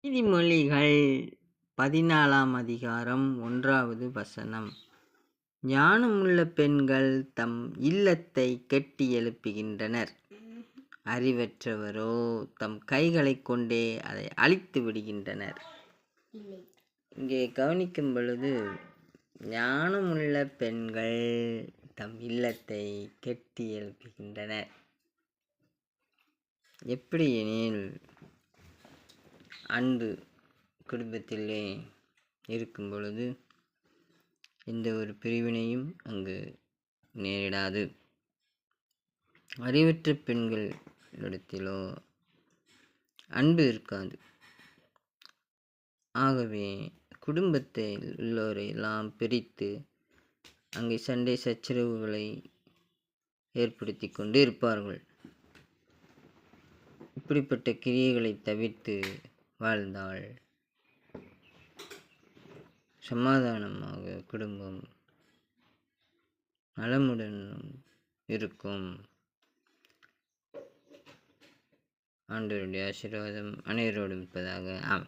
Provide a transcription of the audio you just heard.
நீதிமொழிகள் 14ஆம் அதிகாரம் 1வது வசனம். ஞானமுள்ள பெண்கள் தம் இல்லத்தை கட்டி எழுப்புகின்றனர், அறிவற்றவரோ தம் கைகளைக் கொண்டே அதை அழித்து விடுகின்றனர். இங்கே கவனிக்கும் பொழுது, ஞானமுள்ள பெண்கள் தம் இல்லத்தை கட்டி எழுப்புகின்றனர். எப்படி எனில், அன்பு குடும்பத்திலே இருக்கும் பொழுது எந்த ஒரு பிரிவினையும் அங்கு நேரிடாது. அறிவற்ற பெண்களிடத்திலோ அன்பு இருக்காது. ஆகவே குடும்பத்தில் உள்ளோரை எல்லாம் பிரித்து அங்கே சண்டை சச்சரவுகளை ஏற்படுத்தி கொண்டு இருப்பார்கள். இப்படிப்பட்ட கிரியைகளை தவிர்த்து வாழ்ந்தால் சமாதானமாக குடும்பம் நலமுடன் இருக்கும். ஆண்டவருடைய ஆசீர்வாதம் அனைவரோடும் இருப்பதாக. ஆம்.